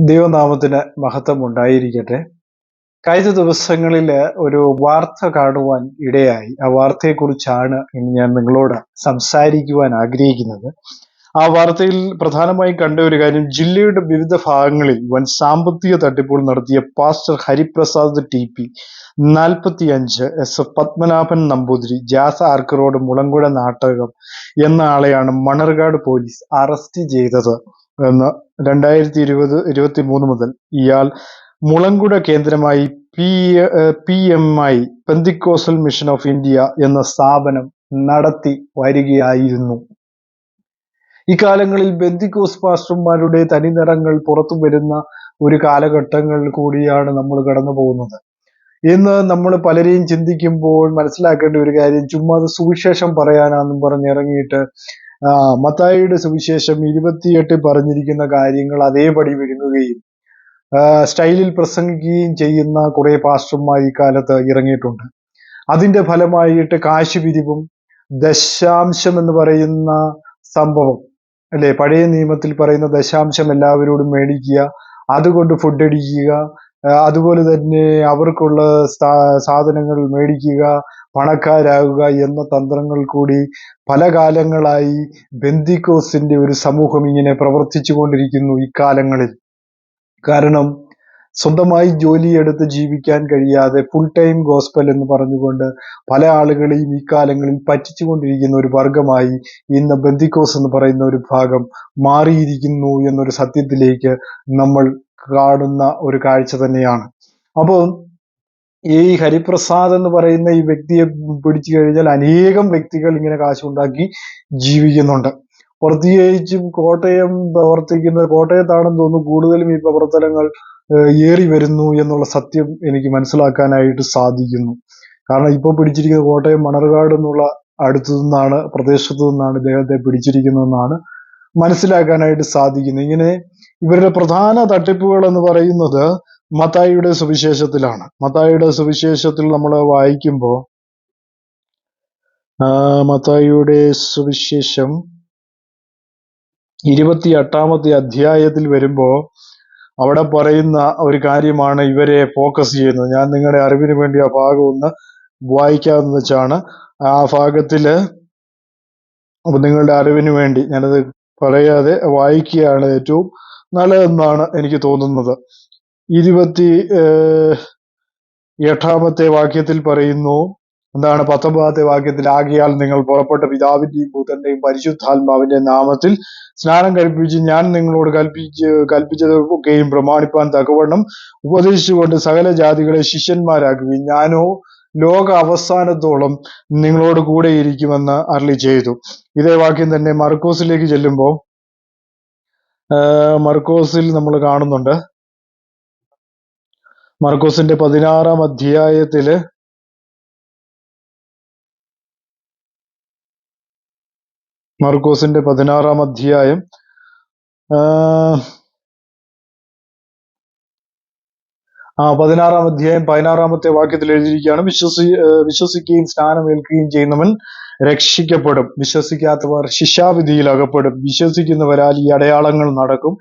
ദൈവനാമത്തിന് മഹത്വം ഉണ്ടായിരിക്കട്ടെ. കഴിഞ്ഞ ദിവസങ്ങളിൽ ഒരു വാർത്ത കാണുവാൻ ഇടയായി. ആ വാർത്തയെക്കുറിച്ചാണ് ഇന്ന് ഞാൻ നിങ്ങളോട് സംസാരിക്കുവാൻ ആഗ്രഹിക്കുന്നത്. ആ വാർത്തയിൽ പ്രധാനമായും കണ്ട ഒരു കാര്യം, ജില്ലയുടെ വിവിധ ഭാഗങ്ങളിൽ വൻ സാമ്പത്തിക തട്ടിപ്പുകൾ നടത്തിയ pastor Hariprasad TP 45, S Padmanabhan Namboothiri, ജാസ ആർക്ക് റോഡ്, മുളങ്കുഴ നാട്ടകം എന്ന ആളെയാണ് മണർകാട് പോലീസ് അറസ്റ്റ് ചെയ്തത് എന്ന് 2023 മുതൽ ഇയാൾ മുളങ്കുഴ കേന്ദ്രമായി PMI Pentecostal mission of India എന്ന സ്ഥാപനം നടത്തി വരികയായിരുന്നു. ഇക്കാലങ്ങളിൽ പെന്തിക്കോസ് പാസ്റ്റർമാരുടെ തനിനിറങ്ങൾ പുറത്തു വരുന്ന ഒരു കാലഘട്ടങ്ങൾ കൂടിയാണ് നമ്മൾ കടന്നു പോകുന്നത്. ഇന്ന് നമ്മൾ പലരെയും ചിന്തിക്കുമ്പോൾ മനസ്സിലാക്കേണ്ട ഒരു കാര്യം, ചുമ്മാ സുവിശേഷം പറയാനാന്നും പറഞ്ഞിറങ്ങിയിട്ട് മത്തായിയുടെ സുവിശേഷം 28 പറഞ്ഞിരിക്കുന്ന കാര്യങ്ങൾ അതേപടി വിഴുങ്ങുകയും സ്റ്റൈലിൽ പ്രസംഗിക്കുകയും ചെയ്യുന്ന കുറെ പാസ്റ്റർമാർ ഈ കാലത്ത് ഇറങ്ങിയിട്ടുണ്ട്. അതിന്റെ ഫലമായിട്ട് കാശ് പിരിവും ദശാംശം എന്ന് പറയുന്ന സംഭവം അല്ലെ, പഴയ നിയമത്തിൽ പറയുന്ന ദശാംശം എല്ലാവരോടും മേടിക്കുക, അതുകൊണ്ട് ഫുഡ് അടിക്കുക, അതുപോലെ തന്നെ അവർക്കുള്ള സാധനങ്ങൾ മേടിക്കുക, പണക്കാരാകുക എന്ന തന്ത്രങ്ങൾ കൂടി പല കാലങ്ങളായി പെന്തിക്കോസിന്റെ ഒരു സമൂഹം ഇങ്ങനെ പ്രവർത്തിച്ചു കൊണ്ടിരിക്കുന്നു ഇക്കാലങ്ങളിൽ. കാരണം സ്വന്തമായി ജോലിയെടുത്ത് ജീവിക്കാൻ കഴിയാതെ ഫുൾ ടൈം ഗോസ്പൽ എന്ന് പറഞ്ഞുകൊണ്ട് പല ആളുകളെയും ഈ കാലങ്ങളിൽ പറ്റിച്ചുകൊണ്ടിരിക്കുന്ന ഒരു വർഗമായി ഇന്ന് പെന്തിക്കോസ് എന്ന് പറയുന്ന ഒരു ഭാഗം മാറിയിരിക്കുന്നു എന്നൊരു സത്യത്തിലേക്ക് നമ്മൾ കാണുന്ന ഒരു കാഴ്ച തന്നെയാണ്. അപ്പോൾ ഈ ഹരിപ്രസാദ് എന്ന് പറയുന്ന ഈ വ്യക്തിയെ പിടിച്ചു കഴിഞ്ഞാൽ അനേകം വ്യക്തികൾ ഇങ്ങനെ കാശുണ്ടാക്കി ജീവിക്കുന്നുണ്ട്. പ്രത്യേകിച്ചും കോട്ടയത്താണെന്ന് തോന്നുന്നു കൂടുതലും ഈ പ്രവർത്തനങ്ങൾ ഏറി വരുന്നു എന്നുള്ള സത്യം എനിക്ക് മനസ്സിലാക്കാനായിട്ട് സാധിക്കുന്നു. കാരണം ഇപ്പൊ പിടിച്ചിരിക്കുന്നത് കോട്ടയം മണർകാട് എന്നുള്ള പ്രദേശത്തു നിന്നാണ് ഇദ്ദേഹത്തെ പിടിച്ചിരിക്കുന്നതെന്നാണ് മനസ്സിലാക്കാനായിട്ട് സാധിക്കുന്നത്. ഇങ്ങനെ ഇവരുടെ പ്രധാന തട്ടിപ്പുകൾ എന്ന് പറയുന്നത് മത്തായിയുടെ സുവിശേഷത്തിലാണ്. മത്തായിയുടെ സുവിശേഷത്തിൽ നമ്മൾ വായിക്കുമ്പോൾ മത്തായിയുടെ സുവിശേഷം 28-ാമത്തെ അധ്യായത്തിൽ വരുമ്പോ അവിടെ പറയുന്ന ഒരു കാര്യമാണ് ഇവരെ ഫോക്കസ് ചെയ്യുന്നത്. ഞാൻ നിങ്ങളുടെ അറിവിന് വേണ്ടി ആ ഭാഗം ഒന്ന് വായിക്കാമെന്ന് വെച്ചാണ്. ആ ഭാഗത്തില് അപ്പൊ നിങ്ങളുടെ അറിവിന് വേണ്ടി ഞാനത് പറയാതെ വായിക്കുകയാണ് ഏറ്റവും നല്ലതെന്നാണ് എനിക്ക് തോന്നുന്നത്. 28-ാമത്തെ വാക്യത്തിൽ പറയുന്നു, എന്താണ് 19-ാമത്തെ വാക്യത്തിൽ, ആകയാൽ നിങ്ങൾ പുറപ്പെട്ട പിതാവിന്റെയും പുത്രന്റെയും പരിശുദ്ധാത്മാവിന്റെ നാമത്തിൽ സ്നാനം കഴിപ്പിച്ച് ഞാൻ നിങ്ങളോട് കൽപ്പിച്ചതൊക്കെയും പ്രമാണിപ്പാൻ തക്കവണ്ണം ഉപദേശിച്ചുകൊണ്ട് സകല ജാതികളെ ശിഷ്യന്മാരാക്കുകയും ഞാനോ ലോക അവസാനത്തോളം നിങ്ങളോട് കൂടെ ഇരിക്കുമെന്ന് അരുളി ചെയ്തു. ഇതേ വാക്യം തന്നെ മർക്കോസിലേക്ക് ചെല്ലുമ്പോൾ മർക്കോസിൽ നമ്മൾ കാണുന്നുണ്ട്. മർക്കോസിന്റെ 16-ാം അധ്യായത്തില് മർക്കോസിന്റെ 16-ാം അധ്യായം 16-ാമത്തെ വാക്യത്തിൽ എഴുതിയിരിക്കുകയാണ്, വിശ്വസിക്കുകയും സ്നാനമേൽക്കുകയും ചെയ്യുന്നവൻ രക്ഷിക്കപ്പെടും, വിശ്വസിക്കാത്തവർ ശിക്ഷാവിധിയിൽ അകപ്പെടും. വിശ്വസിക്കുന്നവരാൽ ഈ അടയാളങ്ങൾ നടക്കും.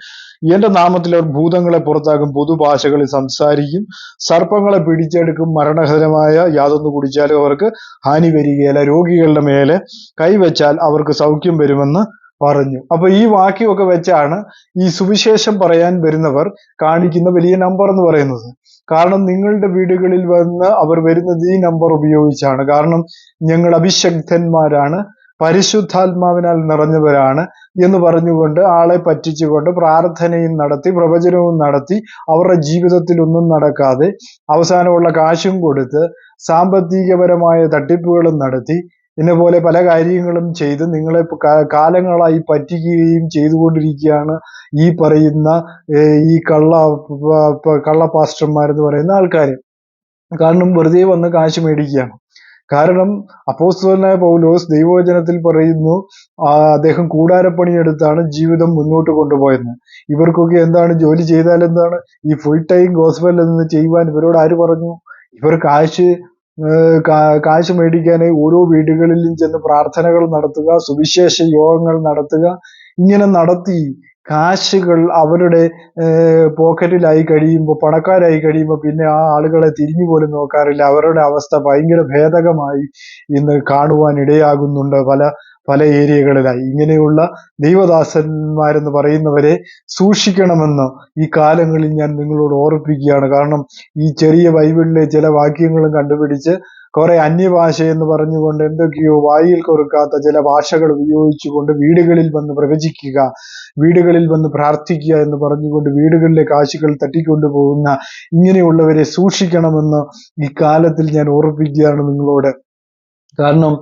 എന്റെ നാമത്തിൽ അവർ ഭൂതങ്ങളെ പുറത്താക്കും, പൊതുഭാഷകളിൽ സംസാരിക്കും, സർപ്പങ്ങളെ പിടിച്ചെടുക്കും, മരണകരമായ യാതൊന്നു കുടിച്ചാലും അവർക്ക് ഹാനി വരികയില്ല, രോഗികളുടെ മേലെ കൈവച്ചാൽ അവർക്ക് സൗഖ്യം വരുമെന്ന് പറഞ്ഞു. അപ്പൊ ഈ വാക്യമൊക്കെ വെച്ചാണ് ഈ സുവിശേഷം പറയാൻ വരുന്നവർ കാണിക്കുന്ന വലിയ നമ്പർ എന്ന് പറയുന്നത്. കാരണം നിങ്ങളുടെ വീടുകളിൽ വന്ന് അവർ വരുന്നത് ഈ നമ്പർ ഉപയോഗിച്ചാണ്. കാരണം ഞങ്ങൾ അഭിഷക്തന്മാരാണ്, പരിശുദ്ധാത്മാവിനാൽ നിറഞ്ഞവരാണ് എന്ന് പറഞ്ഞുകൊണ്ട് ആളെ പറ്റിച്ചുകൊണ്ട് പ്രാർത്ഥനയും നടത്തി പ്രവചനവും നടത്തി അവരുടെ ജീവിതത്തിൽ ഒന്നും നടക്കാതെ അവസാനമുള്ള കാശും കൊടുത്ത് സാമ്പത്തികപരമായ തട്ടിപ്പുകളും നടത്തി ഇതുപോലെ പല കാര്യങ്ങളും ചെയ്ത് നിങ്ങളെ കാലങ്ങളായി പറ്റിക്കുകയും ചെയ്തുകൊണ്ടിരിക്കുകയാണ് ഈ പറയുന്ന ഈ കള്ള പാസ്റ്റർമാരെന്ന് പറയുന്ന ആൾക്കാർ. കാരണം വെറുതെ വന്ന് കാശ് മേടിക്കുകയാണ്. കാരണം അപ്പോസ്തലനായ പൗലോസ് ദൈവവചനത്തിൽ പറയുന്നു, അദ്ദേഹം കൂടാരപ്പണിയെടുത്താണ് ജീവിതം മുന്നോട്ട് കൊണ്ടുപോയെന്ന്. ഇവർക്കൊക്കെ എന്താണ്, ജോലി ചെയ്താൽ എന്താണ്, ഈ ഫുൾ ടൈം ഗോസ്പൽ എന്ന് ചെയ്യുവാൻ ഇവരോട് ആര് പറഞ്ഞു? ഇവർ കാശ് മേടിക്കാനായി ഓരോ വീടുകളിലും ചെന്ന് പ്രാർത്ഥനകൾ നടത്തുക, സുവിശേഷ യോഗങ്ങൾ നടത്തുക, ഇങ്ങനെ നടത്തി കാശുകൾ അവരുടെ പോക്കറ്റിലായി കഴിയുമ്പോൾ, പണക്കാരായി കഴിയുമ്പോൾ പിന്നെ ആ ആളുകളെ തിരിഞ്ഞു പോലും നോക്കാറില്ല. അവരുടെ അവസ്ഥ ഭയങ്കര ഭേദകമായി ഇന്ന് കാണുവാൻ ഇടയാകുന്നുണ്ട് പല പല ഏരിയകളിലായി. ഇങ്ങനെയുള്ള ദൈവദാസന്മാരെന്ന് പറയുന്നവരെ സൂക്ഷിക്കണമെന്ന് ഈ കാലങ്ങളിൽ ഞാൻ നിങ്ങളോട് ഓർപ്പിക്കുകയാണ്. കാരണം ഈ ചെറിയ ബൈബിളിലെ ചില വാക്യങ്ങളും കണ്ടുപിടിച്ച് കുറെ അന്യഭാഷ എന്ന് പറഞ്ഞുകൊണ്ട് എന്തൊക്കെയോ വായിൽ കൊറുക്കാത്ത ചില ഭാഷകൾ ഉപയോഗിച്ചുകൊണ്ട് വീടുകളിൽ വന്ന് പ്രവചിക്കുക, വീടുകളിൽ വന്ന് പ്രാർത്ഥിക്കുക എന്ന് പറഞ്ഞുകൊണ്ട് വീടുകളിലെ കാശുകൾ തട്ടിക്കൊണ്ടുപോകുന്ന ഇങ്ങനെയുള്ളവരെ സൂക്ഷിക്കണമെന്ന് ഈ കാലത്തിൽ ഞാൻ ഓർപ്പിക്കുകയാണ് നിങ്ങളോട്. കാരണം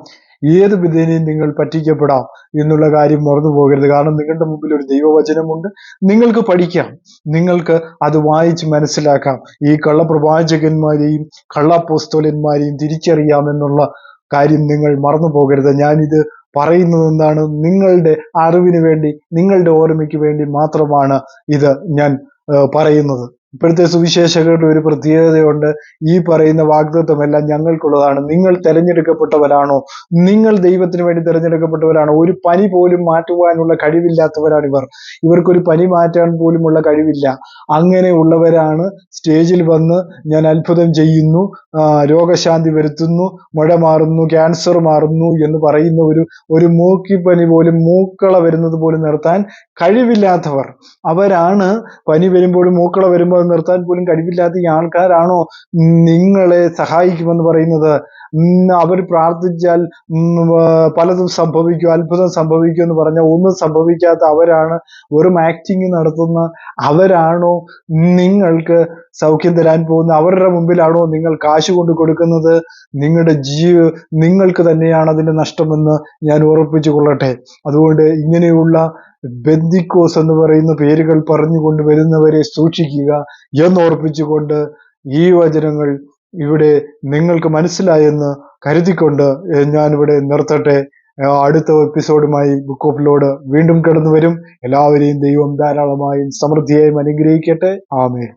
ഏത് വിധേനയും നിങ്ങൾ പറ്റിക്കപ്പെടാം എന്നുള്ള കാര്യം മറന്നു പോകരുത്. കാരണം നിങ്ങളുടെ മുമ്പിൽ ഒരു ദൈവവചനമുണ്ട്, നിങ്ങൾക്ക് പഠിക്കാം, നിങ്ങൾക്ക് അത് വായിച്ച് മനസ്സിലാക്കാം. ഈ കള്ളപ്രവാചകന്മാരെയും കള്ളാപ്പോസ്തലന്മാരെയും തിരിച്ചറിയാമെന്നുള്ള കാര്യം നിങ്ങൾ മറന്നു പോകരുത്. ഞാനിത് പറയുന്നത് എന്താണ്? നിങ്ങളുടെ അറിവിന് വേണ്ടി, നിങ്ങളുടെ ഓർമ്മയ്ക്ക് വേണ്ടി മാത്രമാണ് ഇത് ഞാൻ പറയുന്നത്. ഇപ്പോഴത്തെ സുവിശേഷകരുടെ ഒരു പ്രത്യേകതയുണ്ട്. ഈ പറയുന്ന വാഗ്ദത്തമെല്ലാം ഞങ്ങൾക്കുള്ളതാണ്. നിങ്ങൾ തെരഞ്ഞെടുക്കപ്പെട്ടവരാണോ? നിങ്ങൾ ദൈവത്തിന് വേണ്ടി തെരഞ്ഞെടുക്കപ്പെട്ടവരാണോ? ഒരു പനി പോലും മാറ്റുവാനുള്ള കഴിവില്ലാത്തവരാണ് ഇവർ. ഇവർക്കൊരു പനി മാറ്റാൻ പോലുമുള്ള കഴിവില്ല. അങ്ങനെയുള്ളവരാണ് സ്റ്റേജിൽ വന്ന് ഞാൻ അത്ഭുതം ചെയ്യുന്നു, രോഗശാന്തി വരുത്തുന്നു, മുഴ മാറുന്നു, ക്യാൻസർ മാറുന്നു എന്ന് പറയുന്ന ഒരു മൂക്കിപ്പനി പോലും, മൂക്കള വരുന്നത് പോലും നിർത്താൻ കഴിവില്ലാത്തവർ. അവരാണ് പനി വരുമ്പോഴും മൂക്കള വരുമ്പോൾ നിർത്താൻ പോലും കഴിവില്ലാത്ത ഈ ആൾക്കാരാണോ നിങ്ങളെ സഹായിക്കുമെന്ന് പറയുന്നത്? അവർ പ്രാർത്ഥിച്ചാൽ പലതും സംഭവിക്കും, അത്ഭുതം സംഭവിക്കും എന്ന് പറഞ്ഞാൽ ഒന്നും സംഭവിക്കാത്ത അവരാണ്, വെറും ആക്ടിങ് നടത്തുന്ന അവരാണോ നിങ്ങൾക്ക് സൗഖ്യം തരാൻ പോകുന്നത്? അവരുടെ മുമ്പിലാണോ നിങ്ങൾ കാശ് കൊണ്ട് കൊടുക്കുന്നത്? നിങ്ങളുടെ നിങ്ങൾക്ക് തന്നെയാണ് അതിന്റെ നഷ്ടമെന്ന് ഞാൻ ഉറപ്പിച്ചു കൊള്ളട്ടെ. അതുകൊണ്ട് ഇങ്ങനെയുള്ള ബെന്തിക്കോസ് എന്ന് പറയുന്ന പേരുകൾ പറഞ്ഞുകൊണ്ട് വരുന്നവരെ സൂക്ഷിക്കുക എന്നോർപ്പിച്ചുകൊണ്ട് ഈ വചനങ്ങൾ ഇവിടെ നിങ്ങൾക്ക് മനസ്സിലായെന്ന് കരുതിക്കൊണ്ട് ഞാനിവിടെ നിർത്തട്ടെ. അടുത്ത എപ്പിസോഡുമായി ബുക്ക് ഓഫ് ലോഡ് വീണ്ടും കടന്നു വരും. എല്ലാവരെയും ദൈവം ധാരാളമായും സമൃദ്ധിയായും അനുഗ്രഹിക്കട്ടെ. ആമേൻ.